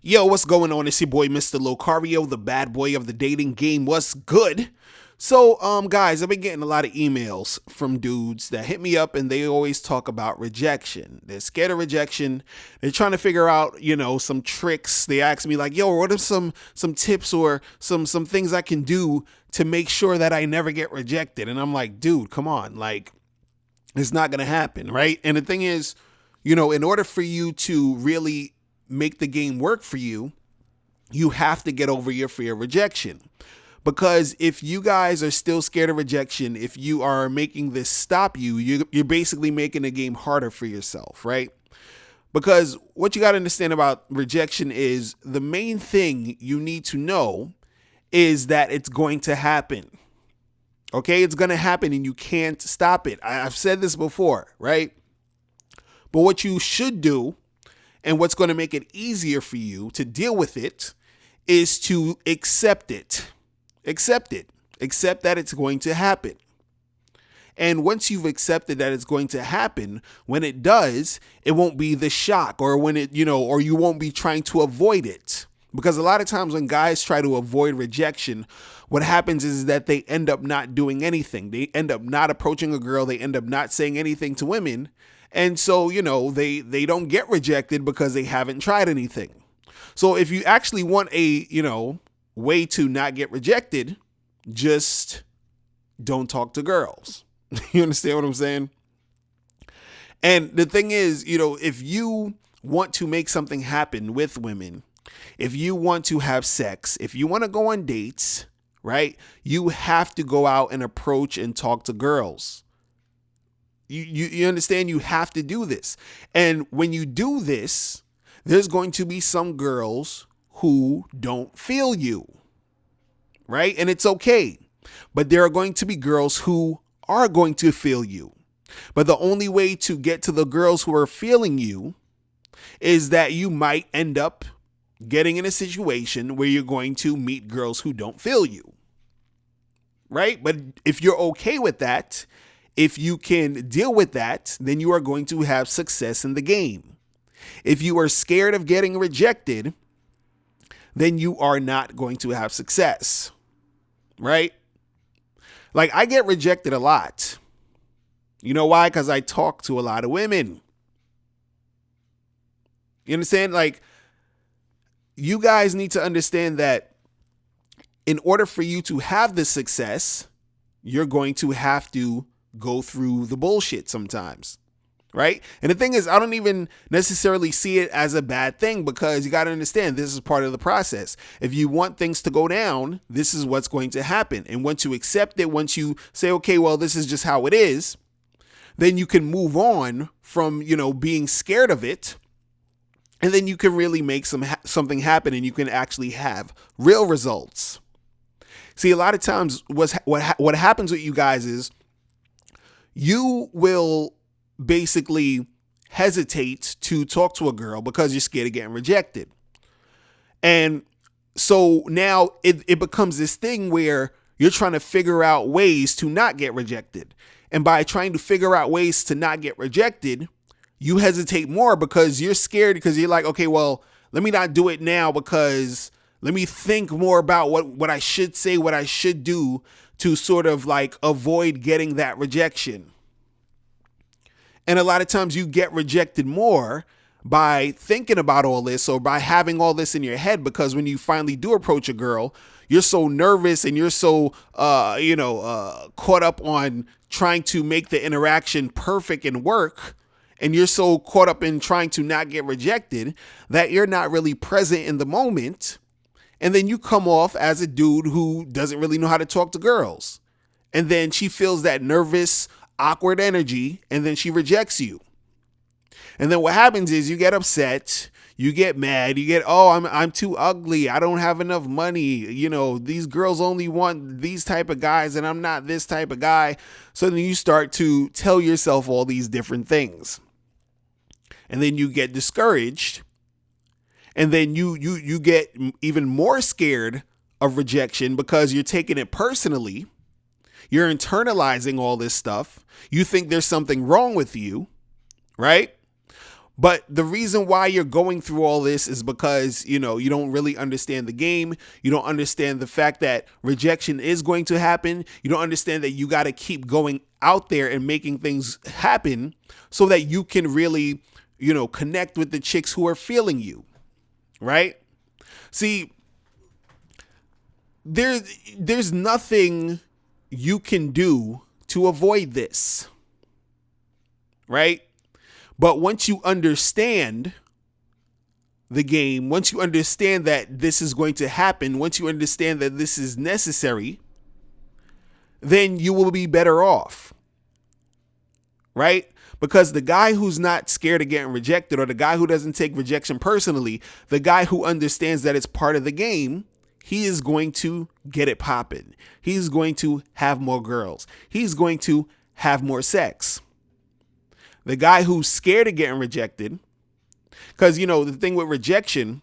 Yo, what's going on? It's your boy, Mr. Locario, the bad boy of the dating game. What's good? So, guys, I've been getting a lot of emails from dudes that hit me up and they always talk about rejection. They're scared of rejection. They're trying to figure out, some tricks. They ask me like, yo, what are some tips or some things I can do to make sure that I never get rejected? And I'm like, dude, come on. Like, it's not going to happen, right? And the thing is, in order for you to really make the game work for you, you have to get over your fear of rejection. Because if you guys are still scared of rejection, if you are making this stop you, you're basically making the game harder for yourself, right? Because what you got to understand about rejection is the main thing you need to know is that it's going to happen. Okay, it's going to happen and you can't stop it. I've said this before, right? But what you should do and what's going to make it easier for you to deal with it is to accept it. Accept it. Accept that it's going to happen. And once you've accepted that it's going to happen, when it does, it won't be the shock or when it, or you won't be trying to avoid it. Because a lot of times when guys try to avoid rejection, what happens is that they end up not doing anything. They end up not approaching a girl. They end up not saying anything to women. And so, they don't get rejected because they haven't tried anything. So if you actually want a, way to not get rejected, just don't talk to girls. You understand what I'm saying? And the thing is, if you want to make something happen with women, if you want to have sex, if you want to go on dates, right, you have to go out and approach and talk to girls. You understand? You have to do this. And when you do this, there's going to be some girls who don't feel you, right? And it's okay. But there are going to be girls who are going to feel you. But the only way to get to the girls who are feeling you is that you might end up getting in a situation where you're going to meet girls who don't feel you, right? But if you're okay with that, if you can deal with that, then you are going to have success in the game. If you are scared of getting rejected, then you are not going to have success, right? Like, I get rejected a lot. You know why? Because I talk to a lot of women. You understand? Like, you guys need to understand that in order for you to have this success, you're going to have to go through the bullshit sometimes, right? And the thing is, I don't even necessarily see it as a bad thing because you got to understand this is part of the process. If you want things to go down, this is what's going to happen. And once you accept it, once you say, okay, well, this is just how it is, then you can move on from, being scared of it. And then you can really make something happen and you can actually have real results. See, a lot of times what happens with you guys is you will basically hesitate to talk to a girl because you're scared of getting rejected. And so now it becomes this thing where you're trying to figure out ways to not get rejected. And by trying to figure out ways to not get rejected, you hesitate more because you're scared because you're like, okay, well, let me not do it now because let me think more about what I should say, what I should do to sort of like avoid getting that rejection. And a lot of times you get rejected more by thinking about all this or by having all this in your head, because when you finally do approach a girl, you're so nervous and you're so, caught up on trying to make the interaction perfect and work. And you're so caught up in trying to not get rejected that you're not really present in the moment. And then you come off as a dude who doesn't really know how to talk to girls. And then she feels that nervous, awkward energy, and then she rejects you. And then what happens is you get upset, you get mad, you get, oh, I'm too ugly, I don't have enough money, these girls only want these type of guys and I'm not this type of guy. So then you start to tell yourself all these different things. And then you get discouraged. And then you get even more scared of rejection because you're taking it personally. You're internalizing all this stuff. You think there's something wrong with you, right? But the reason why you're going through all this is because, you don't really understand the game. You don't understand the fact that rejection is going to happen. You don't understand that you got to keep going out there and making things happen so that you can really, connect with the chicks who are feeling you, right? See, there's nothing you can do to avoid this, right? But once you understand the game, once you understand that this is going to happen, once you understand that this is necessary, then you will be better off, right? Because the guy who's not scared of getting rejected, or the guy who doesn't take rejection personally, the guy who understands that it's part of the game, he is going to get it popping. He's going to have more girls. He's going to have more sex. The guy who's scared of getting rejected, because, the thing with rejection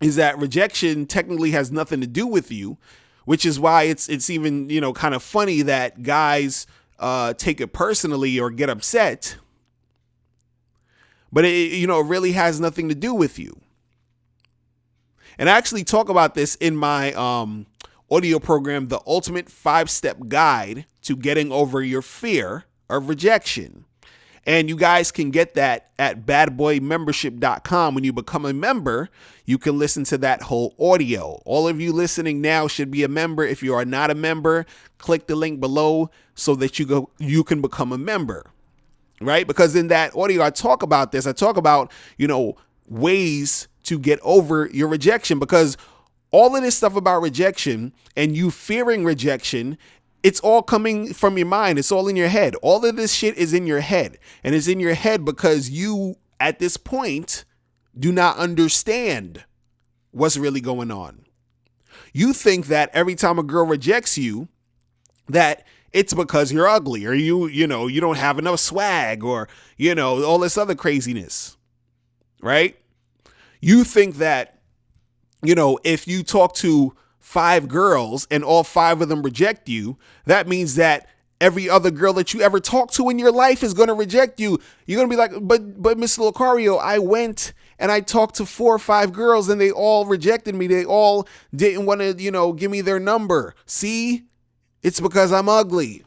is that rejection technically has nothing to do with you, which is why it's even, kind of funny that guys take it personally or get upset. But it really has nothing to do with you. And I actually talk about this in my audio program, The Ultimate 5-Step Guide to Getting Over Your Fear of Rejection. And you guys can get that at badboymembership.com. When you become a member, you can listen to that whole audio. All of you listening now should be a member. If you are not a member, click the link below so that you can become a member, right? Because in that audio, I talk about this. I talk about, ways to get over your rejection, because all of this stuff about rejection and you fearing rejection, it's all coming from your mind. It's all in your head. All of this shit is in your head. And it's in your head because you, at this point, do not understand what's really going on. You think that every time a girl rejects you, that it's because you're ugly, or you don't have enough swag, or, all this other craziness, right? You think that, if you talk to 5 girls and all 5 of them reject you, that means that every other girl that you ever talk to in your life is going to reject you. You're going to be like, but Mr. Locario, I went and I talked to 4 or 5 girls and they all rejected me. They all didn't want to, give me their number. See, it's because I'm ugly,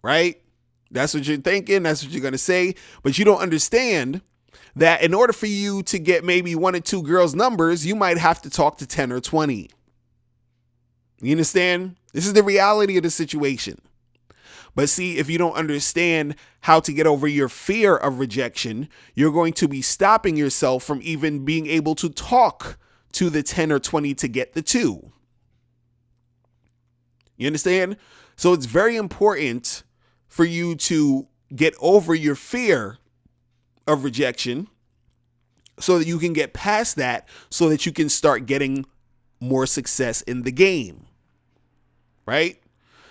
right? That's what you're thinking. That's what you're going to say. But you don't understand that in order for you to get maybe 1 or 2 girls' numbers, you might have to talk to 10 or 20. You understand? This is the reality of the situation. But see, if you don't understand how to get over your fear of rejection, you're going to be stopping yourself from even being able to talk to the 10 or 20 to get the 2. You understand? So it's very important for you to get over your fear of rejection so that you can get past that, so that you can start getting more success in the game, right?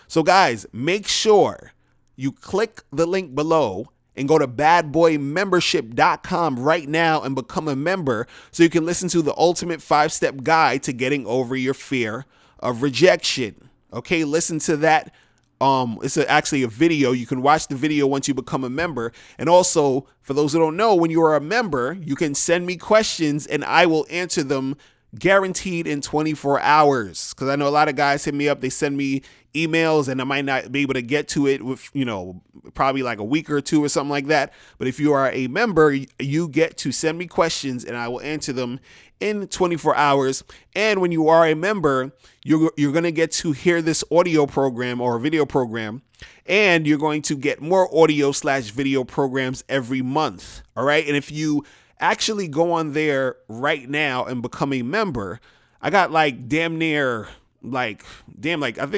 So guys, make sure you click the link below and go to badboymembership.com right now and become a member so you can listen to the ultimate 5-step guide to getting over your fear of rejection. Okay, listen to that. It's actually a video. You can watch the video once you become a member. And also, for those who don't know, when you are a member, you can send me questions and I will answer them guaranteed in 24 hours. Because I know a lot of guys hit me up. They send me emails and I might not be able to get to it with, probably like a week or 2 or something like that. But if you are a member, you get to send me questions and I will answer them in 24 hours. And when you are a member, you're going to get to hear this audio program or video program, and you're going to get more audio/video programs every month. All right. And if you actually go on there right now and become a member, I got I think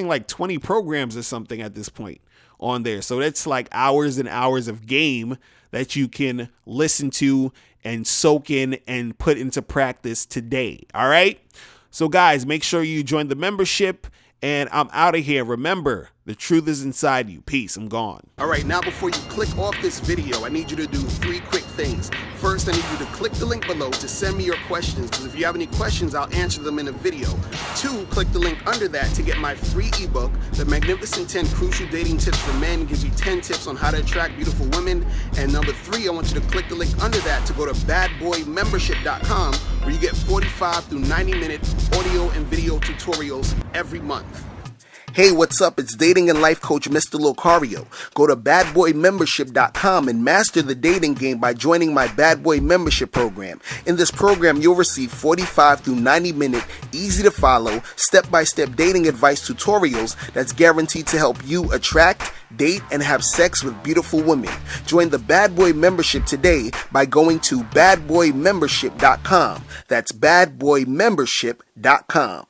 like 20 programs or something at this point on there. So that's like hours and hours of game that you can listen to and soak in and put into practice today. All right. So guys, make sure you join the membership And I'm out of here. Remember, the truth is inside you. Peace. I'm gone. All right, now before you click off this video, I need you to do 3 quick things. First, I need you to click the link below to send me your questions, because if you have any questions, I'll answer them in a video. 2, click the link under that to get my free ebook, The Magnificent 10 Crucial Dating Tips for Men. It gives you 10 tips on how to attract beautiful women. And number 3, I want you to click the link under that to go to badboymembership.com, where you get 45 through 90-minute audio and video tutorials every month. Hey, what's up? It's dating and life coach Mr. Locario. Go to badboymembership.com and master the dating game by joining my Bad Boy membership program. In this program, you'll receive 45 through 90-minute, easy-to-follow, step-by-step dating advice tutorials that's guaranteed to help you attract, date, and have sex with beautiful women. Join the Bad Boy membership today by going to badboymembership.com. That's badboymembership.com.